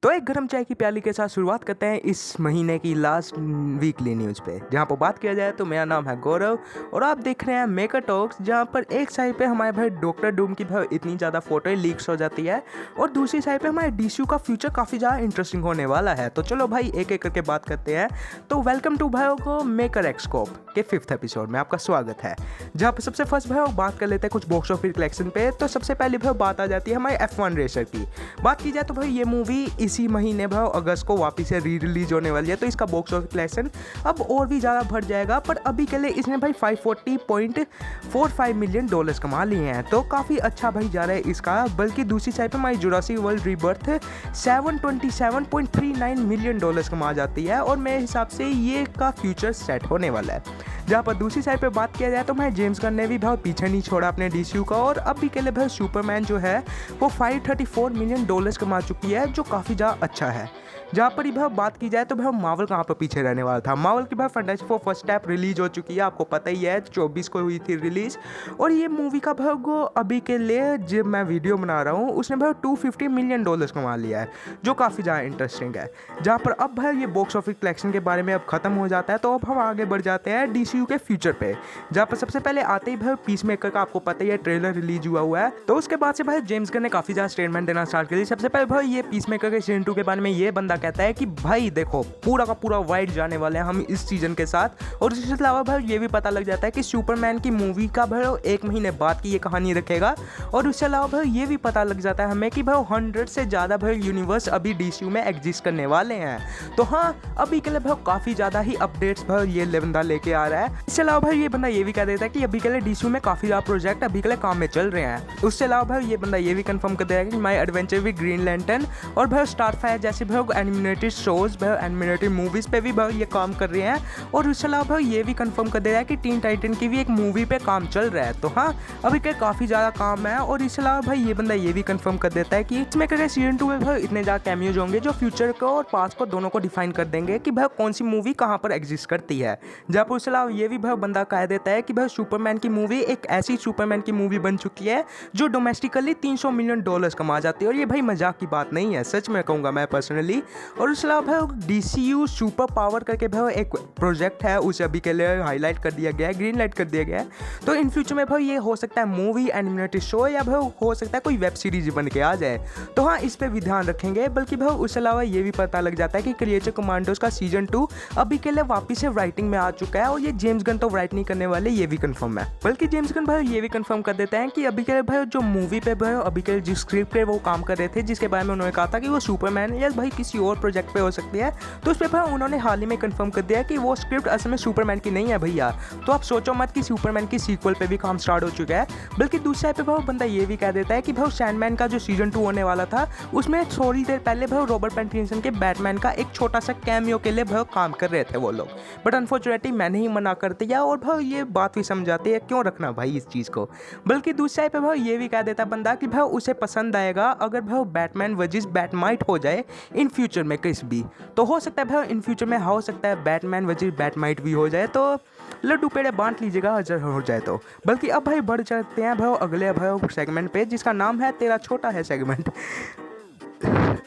तो एक गर्म चाय की प्याली के साथ शुरुआत करते हैं इस महीने की लास्ट वीकली न्यूज़ पे, जहाँ पर बात किया जाए तो मेरा नाम है गौरव और आप देख रहे हैं मेकर टॉक्स, जहाँ पर एक साइड पे हमारे भाई डॉक्टर डूम की भाई इतनी ज़्यादा फोटो लीक्स हो जाती है और दूसरी साइड पे हमारे डीसीयू का फ्यूचर काफ़ी ज़्यादा इंटरेस्टिंग होने वाला है। तो चलो भाई एक एक करके बात करते हैं। तो वेलकम टू भाई को मेकर एक्सकोप के 5th एपिसोड में आपका स्वागत है, जहाँ पर सबसे फर्स्ट भाई बात कर लेते हैं कुछ बॉक्स ऑफिस कलेक्शन पे। तो सबसे पहले भाई बात आ जाती है हमारे F1 रेसर की। बात की जाए तो भाई ये मूवी इसी महीने भाई अगस्त को वापस से री रिलीज होने वाली है, तो इसका बॉक्स ऑफिस कलेक्शन अब और भी ज़्यादा बढ़ जाएगा। पर अभी के लिए इसने भाई $540.45 मिलियन कमा लिए हैं, तो काफ़ी अच्छा भाई जा रहा है इसका। बल्कि दूसरी साइड पर हमारी जुरासिक वर्ल्ड रीबर्थ $727.39 मिलियन कमा जाती है और मेरे हिसाब से ये का फ्यूचर सेट होने वाला है। जहाँ पर दूसरी साइड पे बात किया जाए तो मैं जेम्स गन ने भी भाई पीछे नहीं छोड़ा अपने डीसीयू का, और अभी के लिए भाई सुपरमैन जो है वो $534 मिलियन कमा चुकी है, जो काफ़ी ज़्यादा अच्छा है। जहाँ पर ही भाई बात की जाए तो भाई मार्वल कहाँ पर पीछे रहने वाला था। मार्वल की भाई fantastic four first step release हो चुकी है, आपको पता ही है 24 को हुई थी रिलीज। और ये मूवी का भाई वो अभी के लिए जब मैं वीडियो बना रहा हूँ उसने भाई $250 मिलियन कमा लिया है, जो काफ़ी ज़्यादा इंटरेस्टिंग है। जहाँ पर अब भाई ये बॉक्स ऑफिस कलेक्शन के बारे में अब खत्म हो जाता है, तो अब हम आगे बढ़ जाते हैं डीसीयू के फ्यूचर पे। जहाँ पर सबसे पहले आते ही भाई पीस मेकर का आपको पता ही है ट्रेलर रिलीज हुआ है। तो उसके बाद से भाई जेम्स गन ने काफ़ी ज़्यादा स्टेटमेंट देना स्टार्ट कर दी। सबसे पहले भाई ये पीस मेकर के सीजन 2 के बारे में ये बंदा कहता है कि भाई देखो पूरा का पूरा वाइड जाने वाले हैं हम इस सीजन के साथ। और इसके अलावा भाई ये भी पता लग जाता है कि सुपरमैन की मूवी का भाई 1 महीने बाद की ये कहानी रखेगा। और उसके अलावा भाई ये भी पता लग जाता है हमें कि भाई 100 से ज़्यादा भाई यूनिवर्स अभी डीसीयू में एग्जिस्ट करने वाले हैं। तो हाँ, अभी के लिए भाई काफ़ी ज़्यादा ही अपडेट्स भाई ये बंदा लेके आ रहा है। इसके अलावा भाई ये बंदा ये भी कह देता है कि अभी के लिए डीसीयू में काफ़ी ज़्यादा प्रोजेक्ट अभी के लिए काम में चल रहे हैं। उसके अलावा भाई ये बंदा ये भी कंफर्म कर देगा कि माई एडवेंचर विद ग्रीन लैंटर्न और भाई स्टारफायर जैसे भाई एनिमेटेड शोज भाई एनिमेटेड मूवीज़ पे भी भाई ये काम कर रहे हैं। और उसके अलावा भाई ये भी कंफर्म कर दे रहा है कि टीन टाइटन की भी एक मूवी पे काम चल रहा है। तो हाँ, अभी के काफ़ी ज़्यादा काम है। और इसके अलावा भाई ये बंदा ये भी कंफर्म कर देता है कि इसमें करें सीजन 2 में भाई इतने ज़्यादा कैमियोज होंगे जो फ्यूचर को और पास्ट को दोनों को डिफाइन कर देंगे कि भाई कौन सी मूवी कहाँ पर एग्जिस्ट करती है। जहाँ पर उसके अलावा ये भी भाई बंदा कह देता है कि भाई सुपरमैन की मूवी एक ऐसी सुपरमैन की मूवी बन चुकी है जो डोमेस्टिकली $300 मिलियन कमा जाती है। और ये भाई मजाक की बात नहीं है, सच में कहूँगा मैं पर्सनली। और उसके अलावा भाई डीसीयू सुपर पावर करके भाई एक प्रोजेक्ट है, उसे अभी के लिए हाईलाइट कर दिया गया है, ग्रीन लाइट कर दिया गया है। तो इन फ्यूचर में भाई ये हो सकता है मूवी, एनिमेटेड शो या भाई हो सकता है कोई वेब सीरीज बन के आ जाए। तो हाँ, इस पर भी ध्यान रखेंगे। बल्कि भाई उसके अलावा ये भी पता लग जाता है कि क्रिएचर कमांडोज का सीजन 2 अभी के लिए वापस से राइटिंग में आ चुका है और ये जेम्स गन तो राइट नहीं करने वाले, ये भी कंफर्म है। बल्कि जेम्स गन भाई ये भी कंफर्म कर देते हैं कि अभी के लिए भाई जो मूवी पे भाई अभी के जिस स्क्रिप्ट पे वो काम कर रहे थे, जिसके बारे में उन्होंने कहा था कि वो सुपरमैन या भाई किसी और प्रोजेक्ट पे हो सकती है, तो उस पर भाई उन्होंने हाल ही में कंफर्म कर दिया कि वो स्क्रिप्ट असल में सुपरमैन की नहीं है भैया। तो आप सोचो मत कि सुपरमैन की सीक्वल पे भी काम स्टार्ट हो चुका है। बल्कि दूसरे साइड पे भाई बंदा ये भी कह देता है कि भाई सैंडमैन का जो सीजन 2 होने वाला था उसमें थोड़ी देर पहले भाई रॉबर्ट पैटिंसन के बैटमैन का एक छोटा सा कैमियो के लिए भाई काम कर रहे थे वो लोग, बट अनफॉर्चुनेटली मैंने ही मना कर दिया। और भाई ये बात भी समझाते हैं क्यों रखना भाई इस चीज़ को। बल्कि दूसरे साइड पे भाई ये भी कह देता बंदा कि भाई उसे पसंद आएगा अगर भाई बैटमैन वर्सेस बैटमाइट हो जाए इन फ्यूचर में किस भी। तो हो सकता है भाई इन फ्यूचर में हो सकता है बैटमैन वर्सेस बैटमाइट भी हो जाए, तो लड्डू पेड़े बांट लीजिएगा अगर हो जाए तो। बल्कि अब भाई बढ़ जाते हैं भाई अगले भाई सेगमेंट पे, जिसका नाम है तेरा छोटा है सेगमेंट।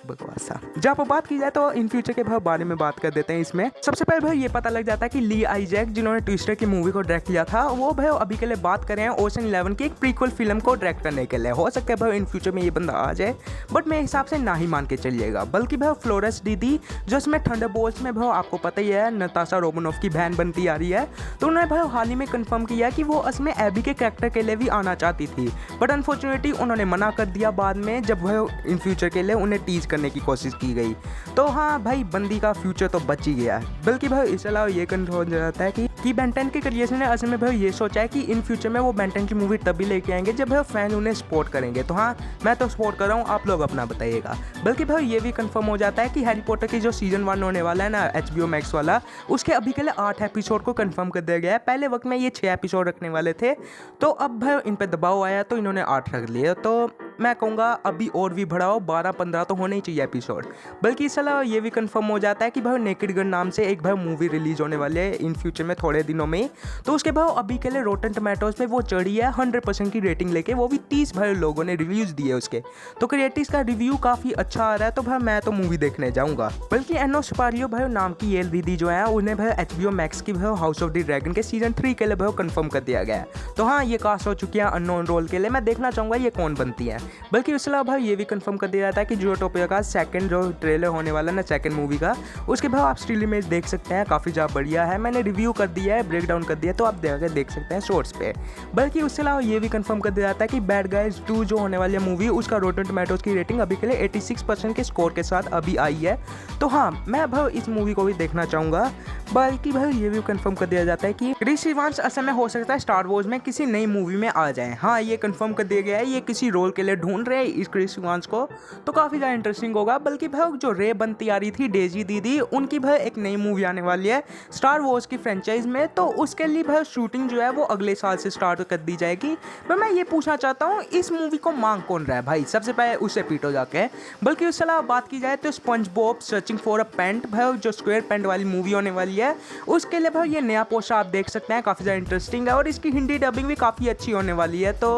बकवासा। जहाँ पर बात की जाए तो इन फ्यूचर के बारे में बात कर देते हैं। इसमें सबसे पहले भाई ये पता लग जाता है कि ली आइजैक जिन्होंने ट्विस्टर की मूवी को डायरेक्ट किया था, वो भाई अभी के लिए बात कर रहे हैं ओशन 11 की एक प्रीक्वल फिल्म को डायरेक्ट करने के लिए। हो सकता है भाई इन फ्यूचर में ये बंदा आ जाए, बट मेरे हिसाब से ना ही मान के चलिएगा। बल्कि भाई फ्लोरेंस दीदी जो इसमें थंडरबोल्ट्स में भाई आपको पता ही है नताशा रोमानोफ की बहन बनती आ रही है, तो उन्होंने भाई हाल ही में कंफर्म किया कि वो इसमें एबी के कैरेक्टर के लिए भी आना चाहती थी, बट अनफॉर्चुनेटली उन्होंने मना कर दिया बाद में, जब भाई इन फ्यूचर के लिए उन्हें टीज करने की कोशिश की गई। तो हाँ भाई, बंदी का फ्यूचर तो बच ही गया है। बल्कि भाई इसके अलावा ये कंफर्म हो जाता है कि बेन 10 के क्रिएशन ने असल में भाई ये सोचा है कि इन फ्यूचर में वो बेन 10 की मूवी तभी लेके आएंगे जब भाई फैन उन्हें सपोर्ट करेंगे। तो हाँ, मैं तो सपोर्ट कर रहा हूँ, आप लोग अपना बताइएगा। बल्कि भाई ये भी कंफर्म हो जाता है कि हैरी पॉटर की जो सीजन 1 होने वाला है ना HBO मैक्स वाला, उसके अभी के लिए 8 एपिसोड को कंफर्म कर दिया गया है। पहले वक्त में ये 6 एपिसोड रखने वाले थे, तो अब भाई इन पर दबाव आया तो इन्होंने 8 रख लिए। तो मैं कहूँगा अभी और भी बढ़ाओ, 12-15 तो होने ही चाहिए एपिसोड। बल्कि इस अलावा ये भी कंफर्म हो जाता है कि भाई नेकेड गन नाम से एक भाई मूवी रिलीज होने वाले है इन फ्यूचर में थोड़े दिनों में। तो उसके भाई अभी के लिए रोटन टोमेटोज में वो चढ़ी है 100% की रेटिंग लेके, वो भी 30 भाई लोगों ने रिव्यूज दिए उसके। तो क्रिएटिव्स का रिव्यू काफ़ी अच्छा आ रहा है, तो भाई मैं तो मूवी देखने जाऊँगा। बल्कि एनो स्पारियो भाई नाम की ये दीदी जो है उन्हें भाई HBO मैक्स की भाई हाउस ऑफ द ड्रैगन के सीजन 3 के लिए भाई कंफर्म कर दिया गया है। तो हाँ, ये कास्ट हो चुकी है अननोन रोल के लिए। मैं देखना चाहूँगा ये कौन बनती है। बल्कि उसके अलावा भाई ये भी कंफर्म कर दिया जाता है कि जूटोपिया का सेकंड जो ट्रेलर होने वाला है ना, सेकंड मूवी का, उसके भाई आप स्टिल इमेज देख सकते हैं, काफ़ी ज़्यादा बढ़िया है। मैंने रिव्यू कर दिया है, ब्रेक डाउन कर दिया है, तो आप देख सकते हैं शॉर्ट्स पे। बल्कि उसके अलावा ये भी कंफर्म कर दिया जाता है कि बैड गाइज 2 जो होने वाली है मूवी, उसका रोटन टोमेटोज की रेटिंग अभी के लिए 86% के स्कोर के साथ अभी आई है। तो हाँ, मैं भाई इस मूवी को भी देखना चाहूँगा। बल्कि भाई ये भी कंफर्म कर दिया जाता है कि क्रिस इवांस असल में हो सकता है स्टार वॉर्स में किसी नई मूवी में आ जाए। हाँ, ये कंफर्म कर दिया गया है, ये किसी रोल के लिए ढूंढ रहे हैं इस क्रिस इवांस को, तो काफ़ी ज़्यादा इंटरेस्टिंग होगा। बल्कि भाई जो रे बनती आ रही थी डेजी दीदी, उनकी भाई एक नई मूवी आने वाली है स्टार वॉर्स की फ्रेंचाइज में, तो उसके लिए भाई शूटिंग जो है वो अगले साल से स्टार्ट कर दी जाएगी। पर मैं ये पूछना चाहता हूँ, इस मूवी को मांग कौन रहा है भाई? सबसे पहले उससे पीटो जाके। बल्कि उसके अलावा बात की जाए तो SpongeBob searching for a paint भाई जो स्क्वायर पेंट वाली मूवी होने वाली है, उसके लिए भाई ये नया पोस्टर आप देख सकते हैं, काफ़ी ज़्यादा इंटरेस्टिंग है और इसकी हिंदी डबिंग भी काफ़ी अच्छी होने वाली है। तो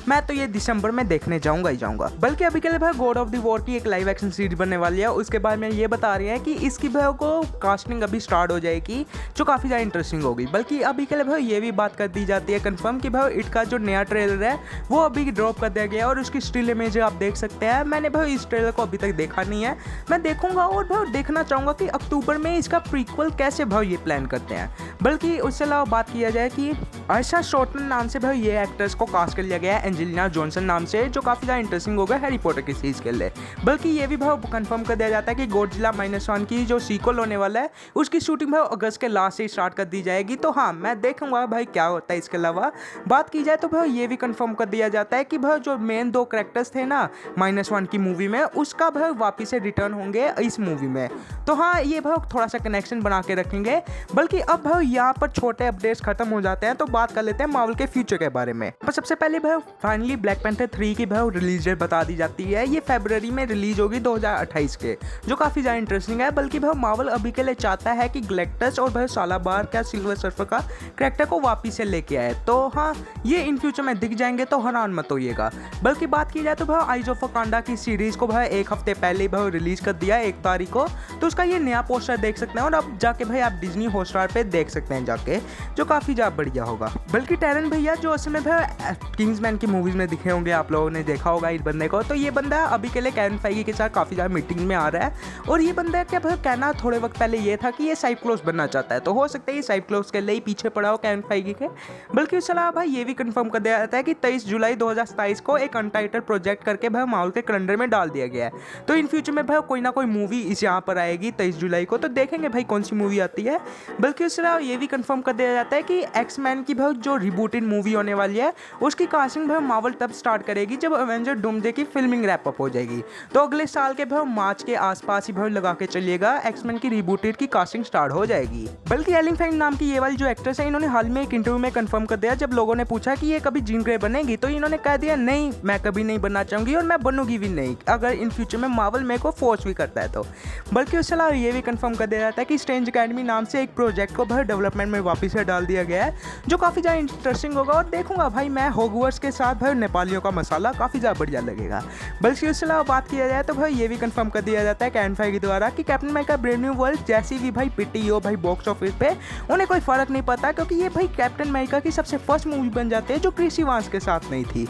मैं तो ये दिसंबर में देखने जाऊँगा ही जाऊँगा। बल्कि अभी के लिए भाई गॉड ऑफ द वॉर की एक लाइव एक्शन सीरीज बनने वाली है, उसके बारे में ये बता रहे हैं कि इसकी भाई को कास्टिंग अभी स्टार्ट हो जाएगी, जो काफ़ी ज़्यादा इंटरेस्टिंग होगी। बल्कि अभी के लिए भाई ये भी बात कर दी जाती है कंफर्म कि भाई इट का जो नया ट्रेलर है वो अभी ड्रॉप कर दिया गया है और उसकी स्टिल इमेज आप देख सकते हैं। मैंने भाई इस ट्रेलर को अभी तक देखा नहीं है, मैं देखूंगा और भाई देखना चाहूँगा कि अक्टूबर में इसका प्रीक्वल कैसे भाई ये प्लान करते हैं। बल्कि उससे अलावा बात किया जाए कि आयशा शॉर्टन नाम से भाई ये एक्ट्रेस को कास्ट कर लिया गया है एंजेलिना जॉनसन नाम से, जो काफ़ी ज़्यादा इंटरेस्टिंग होगा हैरी पॉटर की सीरीज के लिए। बल्कि ये भी भाई कंफर्म कर दिया जाता है कि गॉडजिला -1 की जो सीक्वल होने वाला है उसकी शूटिंग भाई अगस्त के लास्ट से स्टार्ट कर दी जाएगी। तो हाँ, मैं देखूंगा भाई क्या होता है। इसके अलावा बात की जाए तो भाई ये भी कंफर्म कर दिया जाता है कि भाई जो मेन 2 कैरेक्टर्स थे ना -1 की मूवी में, उसका भाई वापिस से रिटर्न होंगे इस मूवी में। तो हाँ, ये भाई थोड़ा सा कनेक्शन बना के रखेंगे। बल्कि अब भाई यहाँ पर छोटे अपडेट्स खत्म हो जाते हैं, तो बात कर लेते हैं मार्वल के फ्यूचर के बारे में। पर सबसे पहले भाई फाइनली ब्लैक पैंथर 3 की भाई रिलीज डेट बता दी जाती है, ये फरवरी में रिलीज होगी 2028 के, जो काफ़ी ज़्यादा इंटरेस्टिंग है। बल्कि भाई मार्वल अभी के लिए चाहता है कि गैलेक्टस और भाई सालाबार क्या सिल्वर सर्फर का कैरेक्टर को वापिस से लेके आए। तो हाँ, ये इन फ्यूचर में दिख जाएंगे, तो हैरान मत होइएगा। बल्कि बात की जाए तो भाई आइज ऑफ वकांडा की सीरीज को भाई एक हफ्ते पहले भाई रिलीज कर दिया 1 तारीख को, तो उसका ये नया पोस्टर देख सकते हैं और अब जाके भाई आप डिज्नी हॉटस्टार पे देख सकते हैं जाके, जो काफ़ी ज़्यादा बढ़िया होगा। बल्कि टैरन भैया जो असल में भाई किंग्समैन की मूवीज़ में दिखे होंगे, आप लोगों ने देखा होगा इस बंदे को, तो ये बंदा अभी के लिए केविन फेगी के साथ काफ़ी ज़्यादा मीटिंग में आ रहा है। और ये बंदा क्या भाई कहना थोड़े वक्त पहले ये था कि ये साइक्लोस बनना चाहता है, तो हो सकता है ये साइक्लोस के लिए ही पीछे पड़ा हो केविन फेगी के। बल्कि उसके अलावा भाई ये भी कंफर्म कर दिया जाता है कि 23 जुलाई 2027 को एक अनटाइटल प्रोजेक्ट करके भाई मार्वल के कैलेंडर में डाल दिया गया है। तो इन फ्यूचर में भाई कोई ना कोई मूवी इस यहाँ पर आएगी 23 जुलाई को, तो देखेंगे भाई कौन सी मूवी आती है। बल्कि उसके अलावा ये भी कंफर्म कर दिया जाता है कि एक्समैन की भाई जो रिबूटेड मूवी होने वाली है उसकी कास्टिंग भाई मार्वल तब स्टार्ट करेगी जब एवेंजर डूम्सडे की फिल्मिंग रैप अप हो जाएगी। तो अगले साल के भाई मार्च के आसपास ही भाई लगा के चलिएगा, एक्समैन की रिबूटेड की कास्टिंग स्टार्ट हो जाएगी। बल्कि एलिंग फेंग नाम की ये वाली जो एक्ट्रेस है, इन्होंने हाल में एक इंटरव्यू में कंफर्म कर दिया, जब लोगों ने पूछा कि ये कभी जीन ग्रे बनेगी, तो इन्होंने कह दिया नहीं, मैं कभी नहीं बनना चाहूँगी और मैं बनूंगी भी नहीं, अगर इन फ्यूचर में मार्वल मेरे को फोर्स भी करता है तो। बल्कि उसके अलावा ये भी कंफर्म कर दिया जाता है कि स्ट्रेंज एकेडमी नाम से एक प्रोजेक्ट को भाई डेवलपमेंट में वापस से डाल दिया गया है, जो काफ़ी ज़्यादा इंटरेस्टिंग होगा। और देखूंगा भाई मैं हॉगवर्ट्स के साथ भाई नेपालियों का मसाला काफ़ी ज़्यादा बढ़िया लगेगा। बल्कि उसके अलावा बात किया जाए तो भाई ये भी कंफर्म कर दिया जाता है केविन फेगी द्वारा कि captain America brave new world जैसी भी भाई पिटी हो भाई बॉक्स ऑफिस पे, उन्हें कोई फ़र्क नहीं पड़ता, क्योंकि ये भाई कैप्टन अमेरिका की सबसे फर्स्ट मूवी बन जाती है जो क्रिस इवांस के साथ नहीं थी।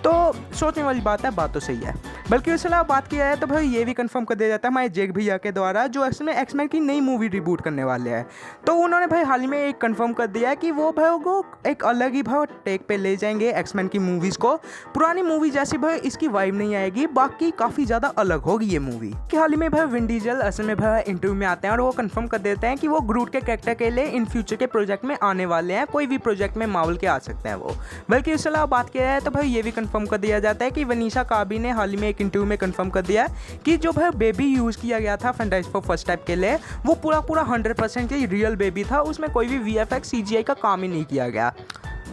तो सोचने वाली बात है, बात तो सही है। बल्कि उसके अलावा बात किया जाए तो भाई ये भी कंफर्म कर दिया जाता है हमारे जेक भैया के द्वारा, जो इसमें एक्समैन की नई मूवी रिबूट करने वाले हैं। तो उन्होंने भाई हाल ही में एक कंफर्म कर दिया है कि वो भाई को एक अलग ही भाई टेक पे ले जाएंगे एक्समैन की मूवीज़ को। पुरानी मूवी जैसी भाई इसकी वाइब नहीं आएगी, बाकी काफ़ी ज़्यादा अलग होगी ये मूवी। कि हाल ही में भाई विन डीजल असल में भाई इंटरव्यू में आते हैं और वो कंफर्म कर देते हैं कि वो ग्रूट के कैरेक्टर के लिए इन फ्यूचर के प्रोजेक्ट में आने वाले हैं, कोई भी प्रोजेक्ट में मार्वल के आ सकते हैं वो। बल्कि उसके अलावा बात किया जाए तो भाई ये भी कंफर्म कर दिया जाता है कि वनीशा काबी ने हाल ही में एक इंटरव्यू में कंफर्म कर दिया कि जो भाई बेबी यूज़ किया गया था फैंटास्टिक फोर फर्स्ट टाइप के लिए, वो पूरा 100% रियल बेबी था, उसमें कोई भी VFX CGI का काम ही नहीं किया गया।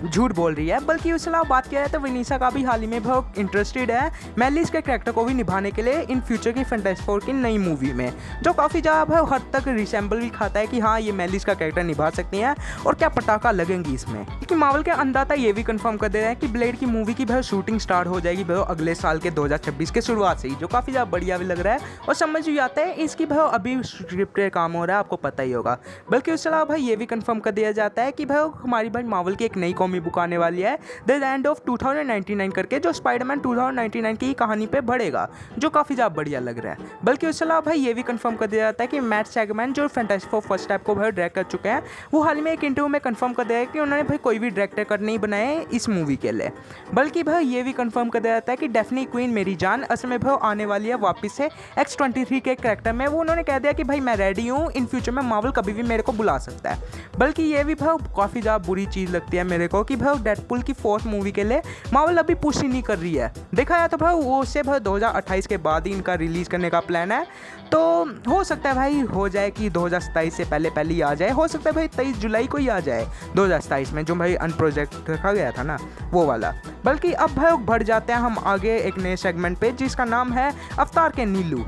झूठ बोल रही है, बल्कि उसके अलावा बात किया जाए तो विनीसा का भी हाल ही में बहुत इंटरेस्टेड है मेलिस के कैरेक्टर को भी निभाने के लिए इन फ्यूचर की फैंटास्टिक फोर की नई मूवी में, जो काफ़ी ज़्यादा हद तक रिसेंबल भी खाता है कि हाँ ये मेलिस का कैरेक्टर निभा सकती हैं और क्या पटाखा लगेंगी इसमें। क्योंकि मार्वल के अंदाता ये भी कंफर्म कर दे रहे हैं कि ब्लेड की मूवी की भाई शूटिंग स्टार्ट हो जाएगी भाई अगले साल के 2026 के शुरुआत से ही, जो काफ़ी ज़्यादा बढ़िया भी लग रहा है और समझ भी आता है इसकी भाई अभी स्क्रिप्ट पे काम हो रहा है, आपको पता ही होगा। बल्कि उसके अलावा भाई ये भी कंफर्म कर दिया जाता है कि भाई हमारी भाई मार्वल की एक नई कॉमिक बुक आने वाली है द एंड ऑफ 2099 करके, जो स्पाइडरमैन 2099 की कहानी पे बढ़ेगा, जो काफ़ी ज़्यादा बढ़िया लग रहा है। बल्कि उसके अलावा भाई ये भी कंफर्म कर दिया जाता है कि मैट सेगमैन जो फैंटास्टिक फोर फर्स्ट टाइप को भाई डायरेक्ट कर चुके हैं, वो हाल में एक इंटरव्यू में कंफर्म कर दिया है कि उन्होंने भाई कोई भी डायरेक्टर कट नहीं बनाए इस मूवी के लिए। बल्कि भाई ये भी कंफर्म कर दिया जाता है कि डेफनी क्वीन मेरी जान असल में भाई आने वाली है वापस से X-23 के कैरेक्टर में। वो उन्होंने कह दिया कि भाई मैं रेडी हूँ, इन फ्यूचर में मार्वल कभी भी मेरे को बुला सकता है। बल्कि ये भी भाई काफ़ी ज़्यादा बुरी चीज़ लगती है मेरे को कि भाई डेडपुल की फोर्थ मूवी के लिए मार्वल अभी पुश ही नहीं कर रही है। देखा जाए तो भाई वो उससे भाई 2028 के बाद ही इनका रिलीज़ करने का प्लान है, तो हो सकता है भाई हो जाए कि 2027 से पहले ही आ जाए, हो सकता है भाई 23 जुलाई को ही आ जाए 2027 में, जो भाई अनप्रोजेक्ट रखा गया था ना वो वाला। बल्कि अब भाई बढ़ जाते हैं हम आगे एक नए सेगमेंट पे जिसका नाम है अवतार के नीलू।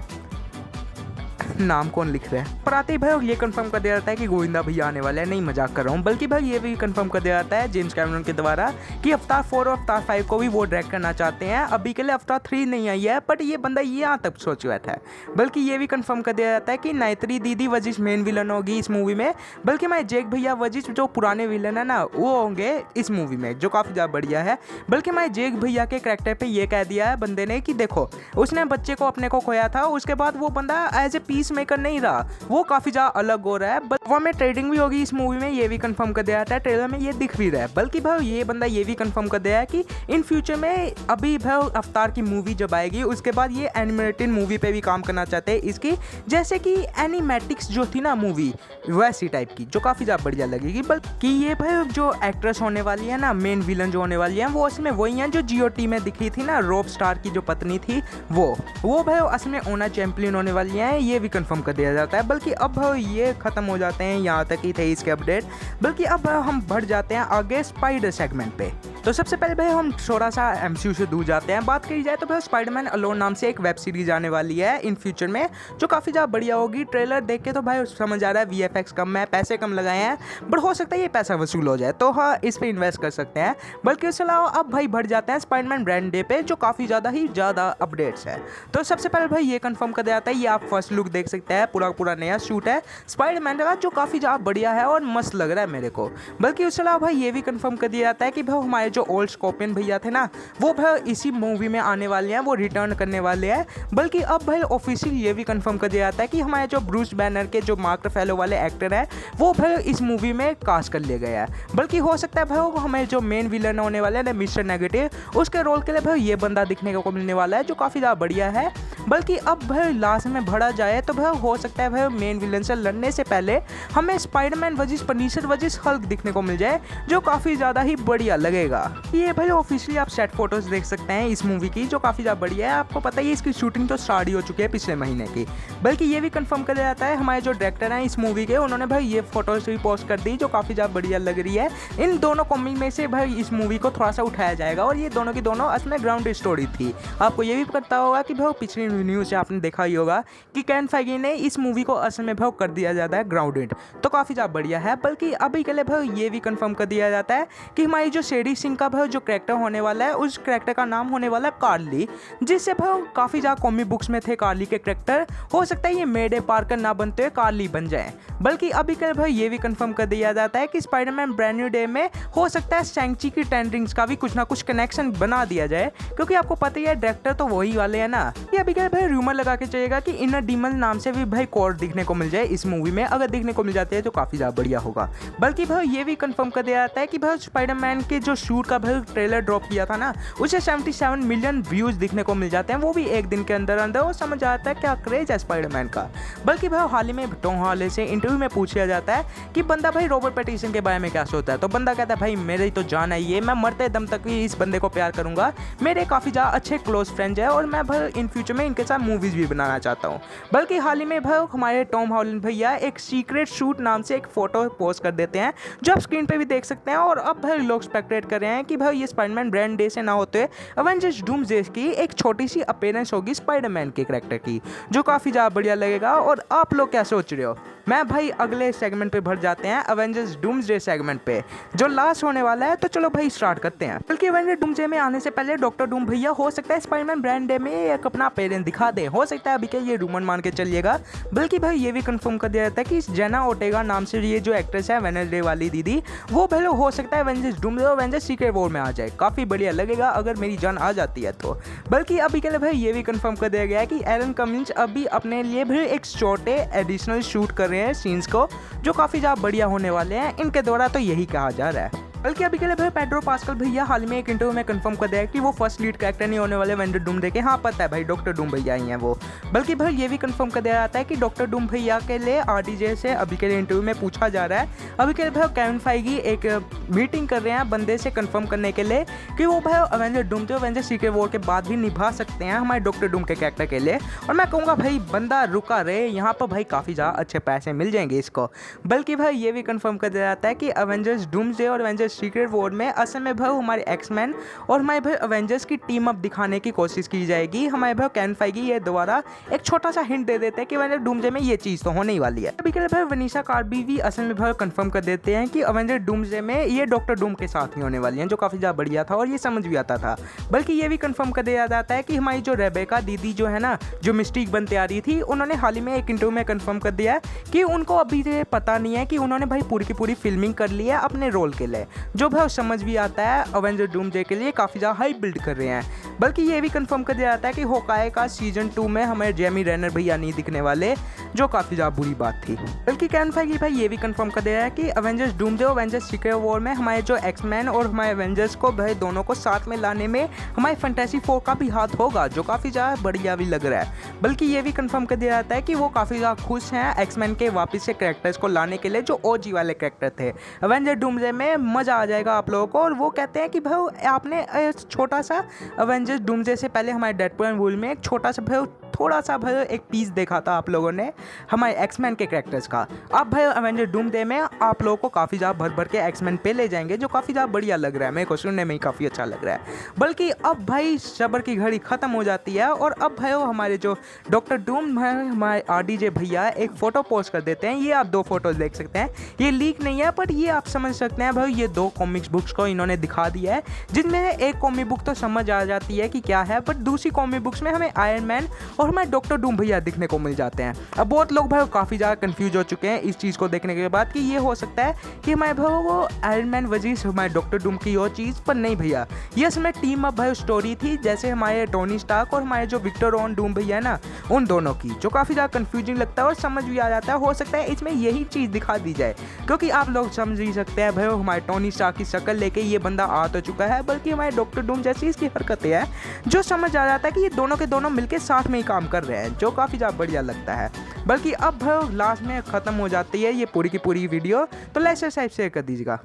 नाम कौन लिख रहा है? पर आते ही भाई ये कंफर्म कर दिया जाता है कि गोविंदा भैया आने वाले हैं, नहीं मजाक कर रहा हूँ। बल्कि भाई ये भी कंफर्म कर दिया जाता है जेम्स कैमरन के द्वारा कि अवतार 4 और अवतार 5 को भी वो डायरेक्ट करना चाहते हैं। अभी के लिए अवतार 3 नहीं आई है, बट ये बंदा ये यहाँ तक सोच बैठा है। बल्कि ये भी कंफर्म कर दिया जाता है कि नायत्री दीदी वजिश मेन विलन होगी इस मूवी में, बल्कि मैं जेक भैया वजिश जो पुराने विलन है ना वो होंगे इस मूवी में, जो काफ़ी ज़्यादा बढ़िया है। बल्कि मैं जेक भैया के कैरेक्टर पे ये कह दिया है बंदे ने कि देखो उसने बच्चे को अपने को खोया था, उसके बाद वो बंदा एज ए पीस मेकर नहीं रहा, वो काफ़ी ज़्यादा अलग हो रहा है। वो में ट्रेडिंग भी होगी इस मूवी में, ये भी कंफर्म कर दिया जाता है, ट्रेलर में ये दिख भी रहा है। बल्कि भाई ये बंदा ये भी कंफर्म कर दिया है कि इन फ्यूचर में अभी भाई अवतार की मूवी जब आएगी उसके बाद ये एनिमेटेड मूवी पे भी काम करना चाहते हैं इसकी, जैसे कि एनिमेटिक्स जो थी ना मूवी वैसी टाइप की, जो काफ़ी ज़्यादा बढ़िया लगेगी। बल्कि ये भाई जो एक्ट्रेस होने वाली है ना, मेन विलन जो होने वाली है वो उसमें वही है जो GOT में दिखी थी ना, रॉब स्टार की जो पत्नी थी वो भाई असल में ओना चैंपियन होने वाली है, ये भी कंफर्म कर दिया जाता है। बल्कि अब ये ख़त्म हो जाते हैं, यहाँ तक ही थे इसके अपडेट। बल्कि अब हम बढ़ जाते हैं आगे स्पाइडर सेगमेंट पे। तो सबसे पहले भाई हम थोड़ा सा MCU से दूर जाते हैं। बात करी जाए तो भाई स्पाइडरमैन अलोन नाम से एक वेब सीरीज आने वाली है इन फ्यूचर में, जो काफ़ी ज़्यादा बढ़िया होगी। ट्रेलर देख के तो भाई समझ आ रहा है VFX कम है, पैसे कम लगाए हैं, बट हो सकता है ये पैसा वसूल हो जाए, तो हाँ इस पर इन्वेस्ट कर सकते हैं। बल्कि उसके अलावा अब भाई बढ़ जाते हैं स्पाइडरमैन ब्रांड डे पे, जो काफ़ी ज़्यादा अपडेट्स है। तो सबसे पहले भाई ये कंफर्म कर दिया जाता है, ये आप फर्स्ट लुक देख सकते हैं, पूरा नया शूट है स्पाइडरमैन का, जो काफ़ी ज़्यादा बढ़िया है और मस्त लग रहा है मेरे को। बल्कि उसके अलावा भाई ये भी कंफर्म कर दिया जाता है कि भाई हमारे जो ओल्ड स्कॉर्पियन भैया थे ना, वो भाई इसी मूवी में आने वाले हैं, वो रिटर्न करने वाले हैं। बल्कि अब भाई ऑफिशियल ये भी कंफर्म कर दिया जाता है कि हमारे जो ब्रूस बैनर के जो मार्क फेलो वाले एक्टर हैं वो भाई इस मूवी में कास्ट कर लिया गया है। बल्कि हो सकता है भाई हमें जो मेन विलन होने वाले हैं मिस्टर नेगेटिव, उसके रोल के लिए भाई ये बंदा दिखने को मिलने वाला है, जो काफ़ी ज़्यादा बढ़िया है। बल्कि अब भाई लास्ट में बढ़ा जाए तो भाई हो सकता है भाई मेन विलन से लड़ने से पहले हमें स्पाइडरमैन वजिस पनीशर वजिस हल्क दिखने को मिल जाए, जो काफ़ी ज़्यादा ही बढ़िया लगेगा। ये भाई ऑफिशियली आप सेट फोटोज देख सकते हैं इस मूवी की, जो काफ़ी ज़्यादा बढ़िया है। आपको पता ही है इसकी शूटिंग तो स्टार्ट ही हो चुकी है पिछले महीने की। बल्कि ये भी कंफर्म कर दिया जाता है हमारे जो डायरेक्टर हैं इस मूवी के, उन्होंने भाई ये फोटोज भी पोस्ट कर दी, जो काफ़ी ज़्यादा बढ़िया लग रही है। इन दोनों कॉमिक में से भाई इस मूवी को थोड़ा सा उठाया जाएगा, और ये दोनों की दोनों असल में ग्राउंड स्टोरी थी। आपको ये भी पता होगा कि भाई पिछली न्यूज़ आपने देखा ही होगा कि केविन फेगी ने इस मूवी को असल में भाई कर दिया जाता है ग्राउंडेड, तो काफ़ी ज़्यादा बढ़िया है। बल्कि अभी के लिए भाई ये भी कंफर्म कर दिया जाता है कि हमारी जो शेडी सिंह का भाई जो कैरेक्टर होने वाला है, उस कैरेक्टर का नाम होने वाला है कार्ली, जिससे भाई काफ़ी ज़्यादा कॉमिक बुक्स में थे कार्ली के कैरेक्टर। हो सकता है ये मेडे पार्कर ना बनते हुए कार्ली बन जाए। बल्कि अभी के लिए भाई ये भी कंफर्म कर दिया जाता है कि स्पाइडरमैन ब्रांड न्यू डे में हो सकता है शैंग-ची की 10 रिंग्स का भी कुछ ना कुछ कनेक्शन बना दिया जाए, क्योंकि आपको पता ही है डायरेक्टर तो वही वाले हैं ना। ये अभी के लिए भाई रूमर लगा के चाहिएगा कि इनर डीमन नाम से भी भाई कोड दिखने को मिल जाए इस मूवी में। अगर दिखने को मिल जाती है तो काफ़ी ज़्यादा बढ़िया होगा। बल्कि भाई ये भी कंफर्म कर दिया जाता है कि भाई स्पाइडरमैन के जो शूट शूट का भाई ट्रेलर ड्रॉप किया था ना, उसे 77 मिलियन व्यूज दिखने को मिल जाते हैं, वो भी एक दिन के अंदर अंदर। वो समझ आता है क्या क्रेज है स्पाइडरमैन का। बल्कि भाई हाल ही में टॉम हॉलैंड से इंटरव्यू में पूछा जाता है कि बंदा भाई रॉबर्ट पैटिंसन के बारे में क्या सोचता है, तो बंदा कहता है भाई मेरी तो जान है ये, मैं मरते दम तक भी इस बंदे को प्यार करूंगा, मेरे काफ़ी ज़्यादा अच्छे क्लोज फ्रेंड्स है और मैं भाई इन फ्यूचर में इनके साथ मूवीज़ भी बनाना चाहता हूँ। बल्कि हाल ही में भाई हमारे टॉम हॉलैंड भैया एक सीक्रेट शूट नाम से एक फ़ोटो पोस्ट कर देते हैं, जो आप स्क्रीन पे भी देख सकते हैं। और अब भाई लोग स्पेक्टेट कर रहे हैं कि भाई ये स्पाइडरमैन ब्रांड डे से ना होते अवेंजर्स डूम्सडे की एक छोटी सी अपीयरेंस होगी स्पाइडरमैन के कैरेक्टर की, जो काफ़ी ज़्यादा बढ़िया लगेगा। और आप लोग क्या सोच रहे हो? मैं भाई अगले सेगमेंट पे भर जाते हैं, अवेंजर्स डूम्सडे सेगमेंट पे, जो लास्ट होने वाला है। तो चलो भाई स्टार्ट करते हैं। बल्कि अवेंजर्स डूम्सडे में आने से पहले डॉक्टर डूम भैया हो सकता है स्पाइडरमैन ब्रांड डे में एक अपना अपीयरेंस दिखा दे, हो सकता है अभी क्या ये रूमर मान के चलिएगा। बल्कि भाई ये भी कंफर्म कर दिया जाता है कि जेना ओर्टेगा नाम से ये जो एक्ट्रेस है वेडनेसडे वाली दीदी, वो पहले हो सकता है अवेंजर्स डूम्सडे और अवेंजर्स सीक्रेट वॉर में आ जाए। काफ़ी बढ़िया लगेगा अगर मेरी जान आ जाती है तो। बल्कि अभी के लिए भाई ये भी कंफर्म कर दिया गया है कि एलन कमिंस अभी अपने लिए भी एक छोटे एडिशनल शूट कर रहे हैं सीन्स को, जो काफ़ी ज़्यादा बढ़िया होने वाले हैं इनके द्वारा, तो यही कहा जा रहा है। बल्कि अभी के लिए भाई पेड्रो पास्कल भैया हाल में एक इंटरव्यू में कंफर्म कर दिया है कि वो फर्स्ट लीड कैरेक्टर नहीं होने वाले अवेंजर्स डूम्सडे के। हाँ पता है भाई डॉक्टर डूम भैया ही हैं वो। बल्कि भाई ये भी कंफर्म कर दिया जाता है कि डॉक्टर डूम भैया के लिए आरडीजे से अभी के लिए इंटरव्यू में पूछा जा रहा है। अभी के लिए भाई केविन फाइगी एक मीटिंग कर रहे हैं बंदे से कंफर्म करने के लिए कि वो भाई Avengers doomsday Avengers secret war के बाद भी निभा सकते हैं हमारे डॉक्टर डूम के कैरेक्टर के लिए। और मैं कहूँगा भाई बंदा रुका रहे, यहाँ पर भाई काफ़ी ज़्यादा अच्छे पैसे मिल जाएंगे इसको। बल्कि भाई ये भी कंफर्म कर दिया जाता है कि अवेंजर्स डूम्सडे और अवेंजर्स सीक्रेट वॉर में असल में भाई हमारे एक्समैन और हमारे भाई अवेंजर्स की टीम अप दिखाने की कोशिश की जाएगी। हमारे भाई केविन फाइगी ये दोबारा एक छोटा सा हिंट दे देते हैं कि अवेंजर्स डूम्सडे में ये चीज़ तो होने ही वाली है। अभी के लिए भाई वनीसा कार्बी भी असल में भाई कंफर्म कर देते हैं कि अवेंजर्स डूम्सडे में ये डॉक्टर डूम के साथ ही होने वाली हैं, जो काफ़ी ज़्यादा बढ़िया था और ये समझ भी आता था। बल्कि ये भी कंफर्म कर दिया जाता है कि हमारी जो रेबेका दीदी जो है ना, जो मिस्टिक बनते आ रही थी, उन्होंने हाल ही में एक इंटरव्यू में कंफर्म कर दिया है कि उनको अभी ये पता नहीं है कि उन्होंने भाई पूरी की पूरी फिल्मिंग कर ली है अपने रोल के लिए, जो भाई समझ भी आता है अवेंजर्स डूम्सडे के लिए काफ़ी ज़्यादा हाई बिल्ड कर रहे हैं। बल्कि ये भी कंफर्म कर दिया जाता है कि होकाई का सीजन 2 में हमें जेमी रेनर भैया नहीं दिखने वाले, जो काफ़ी ज़्यादा बुरी बात थी। बल्कि केविन फाइगी भाई ये भी कंफर्म कर दिया है कि अवेंजर्स डूम्सडे और अवेंजर्स सीक्रेट वॉर में हमारे जो एक्समैन और हमारे अवेंजर्स को भाई दोनों को साथ में लाने में हमारे फैंटेसी 4 का भी हाथ होगा, जो काफ़ी ज़्यादा बढ़िया भी लग रहा है। बल्कि ये भी कंफर्म कर दिया जाता है कि वो काफ़ी ज़्यादा खुश हैं एक्समैन के वापस से कैरेक्टर्स को लाने के लिए, जो ओजी वाले कैरेक्टर थे। अवेंजर्स डूम्सडे में मज़ा आ जाएगा आप लोगों को। और वो कहते हैं कि भाई आपने छोटा सा अवेंजर्स डूम्सडे से पहले हमारे डेडपूल एंड वुल्वरीन में एक छोटा सा भाई थोड़ा सा भाई एक पीस देखा था आप लोगों ने हमारे एक्समैन के कैरेक्टर्स का। अब भाई अवेंजर्स डूम्सडे में आप लोगों को काफ़ी ज़्यादा भर भर के एक्समैन पे ले जाएंगे, जो काफ़ी ज़्यादा बढ़िया लग रहा है, मेरे को सुनने में ही काफ़ी अच्छा लग रहा है। बल्कि अब भाई सब्र की घड़ी ख़त्म हो जाती है और अब भाई हमारे जो डॉक्टर डूम हमारे आरडीजे भैया एक फ़ोटो पोस्ट कर देते हैं। ये आप 2 फोटोज देख सकते हैं, ये लीक नहीं है बट ये आप समझ सकते हैं भाई ये 2 कॉमिक्स बुक्स को इन्होंने दिखा दिया है, जिनमें एक कॉमिक बुक तो समझ आ जाती है कि क्या है, बट दूसरी कॉमिक बुक्स में हमें आयरन मैन और हमारे डॉक्टर डूम भैया दिखने को मिल जाते हैं। अब बहुत लोग भाई काफ़ी ज़्यादा कंफ्यूज हो चुके हैं इस चीज़ को देखने के बाद कि ये हो सकता है कि हमारे भाई वो आयरन मैन वजीज हमारे डॉक्टर डूम की वो चीज़, पर नहीं भैया, ये इसमें टीम अप भाई स्टोरी थी, जैसे हमारे टोनी स्टार्क और हमारे जो विक्टर ऑन डूम भैया है ना, उन दोनों की, जो काफ़ी ज़्यादा कंफ्यूजिंग लगता है और समझ भी आ जाता है। हो सकता है इसमें यही चीज़ दिखा दी जाए, क्योंकि आप लोग समझ ही सकते हैं भाई हमारे टोनी स्टार्क की शक्ल लेके ये बंदा आ तो चुका है, बल्कि हमारे डॉक्टर डूम जैसी इसकी हरकतें हैं, जो समझ आ जाता है कि ये दोनों के दोनों मिलकर साथ में ही काम कर रहे हैं, जो काफ़ी ज़्यादा बढ़िया लगता है। बल्कि अब लास्ट में ख़त्म हो जाती है ये पूरी की पूरी वीडियो, तो लाइक सब्सक्राइब शेयर कर दीजिएगा।